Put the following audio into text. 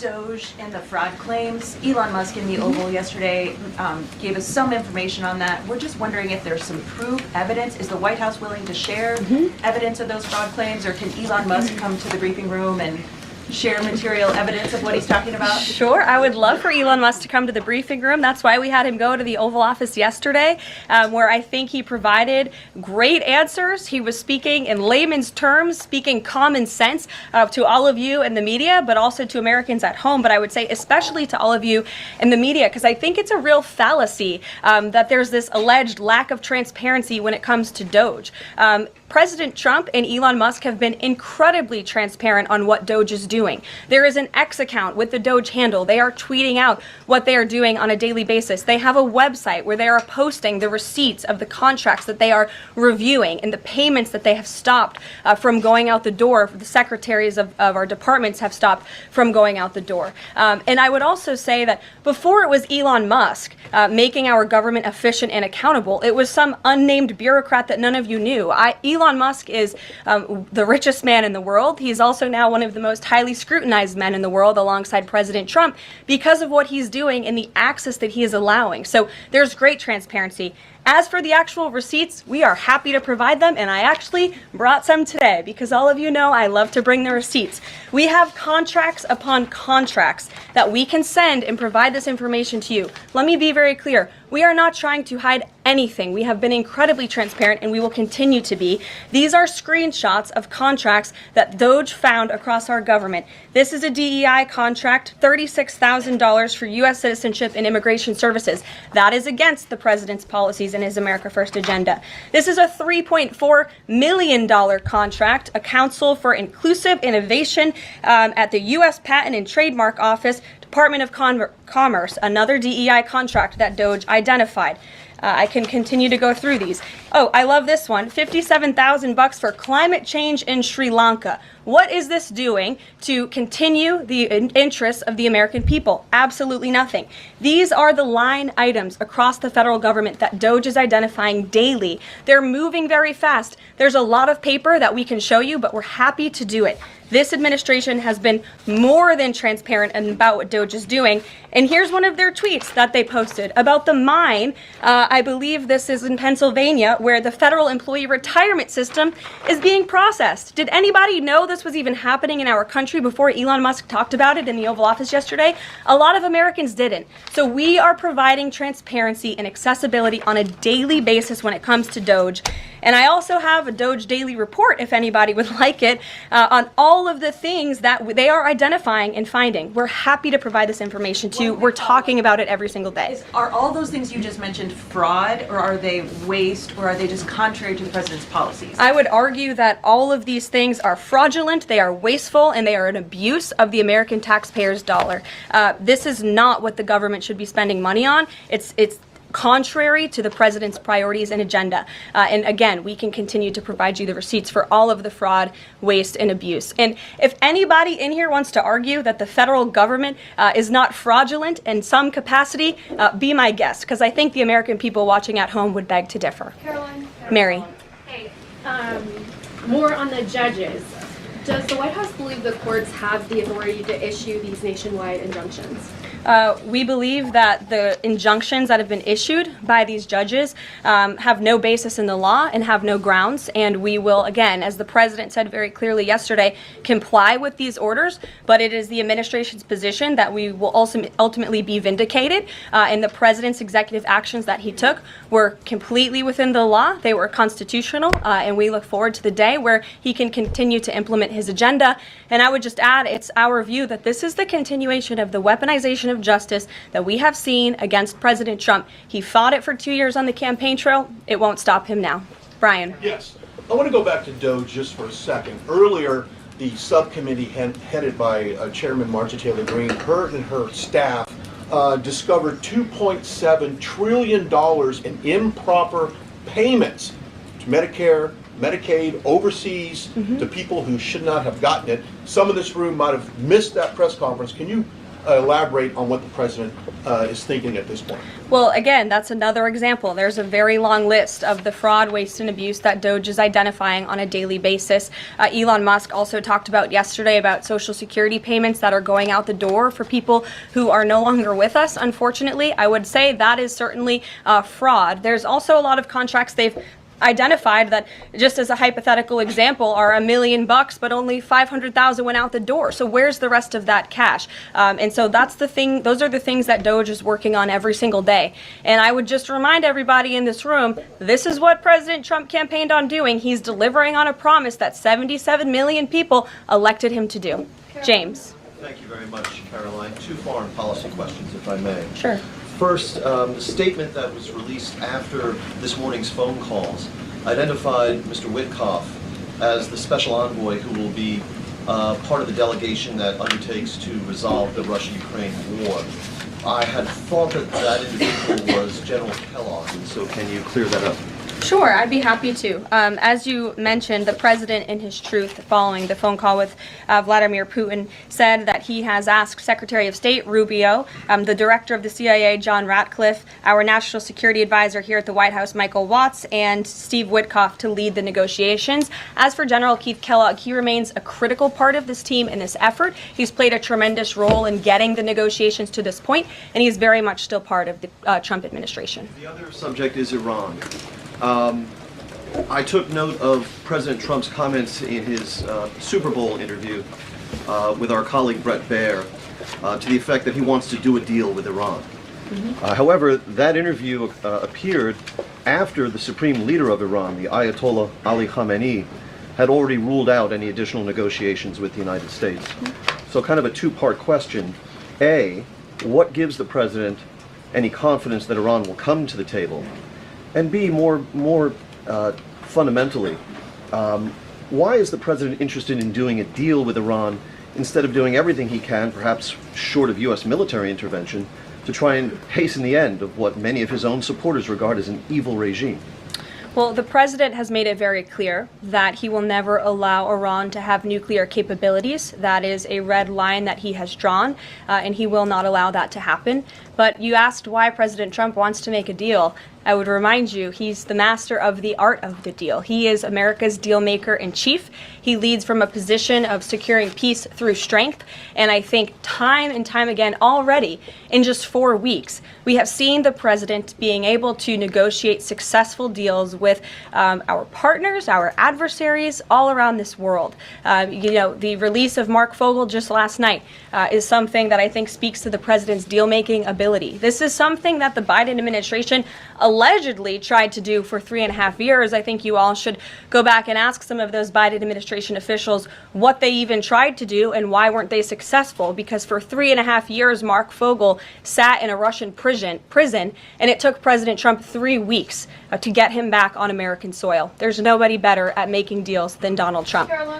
Doge and the fraud claims. Elon Musk in the Oval yesterday gave us some information on that. We're just wondering if there's some proof, evidence. Is the White House willing to share evidence of those fraud claims, or can Elon Musk come to the briefing room and share material evidence of what he's talking about? Sure, I would love for Elon Musk to come to the briefing room. That's why we had him go to the Oval Office yesterday, where I think he provided great answers. He was speaking in layman's terms, speaking common sense to all of you in the media, but also to Americans at home. But I would say especially to all of you in the media, because I think it's a real fallacy that there's this alleged lack of transparency when it comes to Doge. President Trump and Elon Musk have been incredibly transparent on what Doge is doing. There is an X account with the Doge handle. They are tweeting out what they are doing on a daily basis. They have a website where they are posting the receipts of the contracts that they are reviewing and the payments that they have stopped from going out the door. The secretaries of our departments have stopped from going out the door. And I would also say that before it was Elon Musk making our government efficient and accountable, it was some unnamed bureaucrat that none of you knew. Elon Musk is the richest man in the world. He's also now one of the most highly scrutinized men in the world alongside President Trump because of what he's doing and the access that he is allowing. So there's great transparency. As for the actual receipts, we are happy to provide them, and I actually brought some today because all of you know I love to bring the receipts. We have contracts upon contracts that we can send and provide this information to you. Let me be very clear. We are not trying to hide anything. We have been incredibly transparent, and we will continue to be. These are screenshots of contracts that Doge found across our government. This is a DEI contract, $36,000 for U.S. citizenship and immigration services. That is against the president's policies and his America First agenda. This is a $3.4 million contract, a Council for Inclusive Innovation at the U.S. Patent and Trademark Office, Department of Commerce, another DEI contract that Doge identified. I can continue to go through these. Oh, I love this one. $57,000 for climate change in Sri Lanka. What is this doing to continue the interests of the American people? Absolutely nothing. These are the line items across the federal government that Doge is identifying daily. They're moving very fast. There's a lot of paper that we can show you, but we're happy to do it. This administration has been more than transparent about what Doge is doing. And here's one of their tweets that they posted about the mine. I believe this is in Pennsylvania, where the federal employee retirement system is being processed. Did anybody know this was even happening in our country before Elon Musk talked about it in the Oval Office yesterday? A lot of Americans didn't. So we are providing transparency and accessibility on a daily basis when it comes to Doge. And I also have a Doge daily report, if anybody would like it, on all of the things that they are identifying and finding. We're happy to provide this information to you. We're talking about it every single day. Are all those things you just mentioned fraud, or are they waste, or are they just contrary to the president's policies? I would argue that all of these things are fraudulent, they are wasteful, and they are an abuse of the American taxpayer's dollar. This is not what the government should be spending money on. It's contrary to the president's priorities and agenda. And again, we can continue to provide you the receipts for all of the fraud, waste, and abuse. And if anybody in here wants to argue that the federal government is not fraudulent in some capacity, be my guest, because I think the American people watching at home would beg to differ. Karoline. Mary. Hey, more on the judges. Does the White House believe the courts have the authority to issue these nationwide injunctions? We believe that the injunctions that have been issued by these judges have no basis in the law and have no grounds, and we will, again, as the president said very clearly yesterday, comply with these orders, but it is the administration's position that we will also ultimately be vindicated, and the president's executive actions that he took were completely within the law, they were constitutional, and we look forward to the day where he can continue to implement his agenda. And I would just add, it's our view that this is the continuation of the weaponization of justice that we have seen against President Trump. He fought it for 2 years on the campaign trail. It won't stop him now. Brian. Yes. I want to go back to Doge just for a second. Earlier, the subcommittee headed by Chairman Marcia Taylor Greene, her and her staff discovered $2.7 trillion in improper payments to Medicare, Medicaid, overseas, to people who should not have gotten it. Some of this room might have missed that press conference. Can you elaborate on what the president is thinking at this point. Well, again, that's another example. There's a very long list of the fraud, waste, and abuse that DOGE is identifying on a daily basis. Elon Musk also talked about yesterday about Social Security payments that are going out the door for people who are no longer with us, unfortunately. I would say that is certainly fraud. There's also a lot of contracts they've identified that, just as a hypothetical example, are $1 million, but only 500,000 went out the door. So where's the rest of that cash? And so that's the thing. Those are the things that DOGE is working on every single day. And I would just remind everybody in this room, this is what President Trump campaigned on doing. He's delivering on a promise that 77 million people elected him to do. James. Thank you very much, Caroline. Two foreign policy questions, if I may. Sure. First, the statement that was released after this morning's phone calls identified Mr. Witkoff as the special envoy who will be part of the delegation that undertakes to resolve the Russia-Ukraine war. I had thought that that individual was General Kellogg, and so can you clear that up? Sure, I'd be happy to. As you mentioned, the president, in his truth, following the phone call with Vladimir Putin, said that he has asked Secretary of State Rubio, the director of the CIA, John Ratcliffe, our national security advisor here at the White House, Michael Watts, and Steve Witkoff to lead the negotiations. As for General Keith Kellogg, he remains a critical part of this team in this effort. He's played a tremendous role in getting the negotiations to this point, and he's very much still part of the Trump administration. The other subject is Iran. I took note of President Trump's comments in his Super Bowl interview with our colleague Brett Baer to the effect that he wants to do a deal with Iran. However, that interview appeared after the supreme leader of Iran, the Ayatollah Ali Khamenei, had already ruled out any additional negotiations with the United States. So kind of a two-part question. A, what gives the president any confidence that Iran will come to the table? And B, more fundamentally, why is the president interested in doing a deal with Iran instead of doing everything he can, perhaps short of U.S. military intervention, to try and hasten the end of what many of his own supporters regard as an evil regime? Well, the president has made it very clear that he will never allow Iran to have nuclear capabilities. That is a red line that he has drawn, and he will not allow that to happen. But you asked why President Trump wants to make a deal. I would remind you, he's the master of the art of the deal. He is America's deal maker in chief. He leads from a position of securing peace through strength. And I think time and time again already, in just 4 weeks, we have seen the president being able to negotiate successful deals with our partners, our adversaries all around this world. The release of Mark Fogel just last night is something that I think speaks to the president's deal-making ability. This is something that the Biden administration allegedly tried to do for 3.5 years. I think you all should go back and ask some of those Biden administration officials what they even tried to do and why weren't they successful, because for 3.5 years Mark Fogel sat in a Russian prison and it took President Trump 3 weeks to get him back on American soil. There's nobody better at making deals than Donald Trump.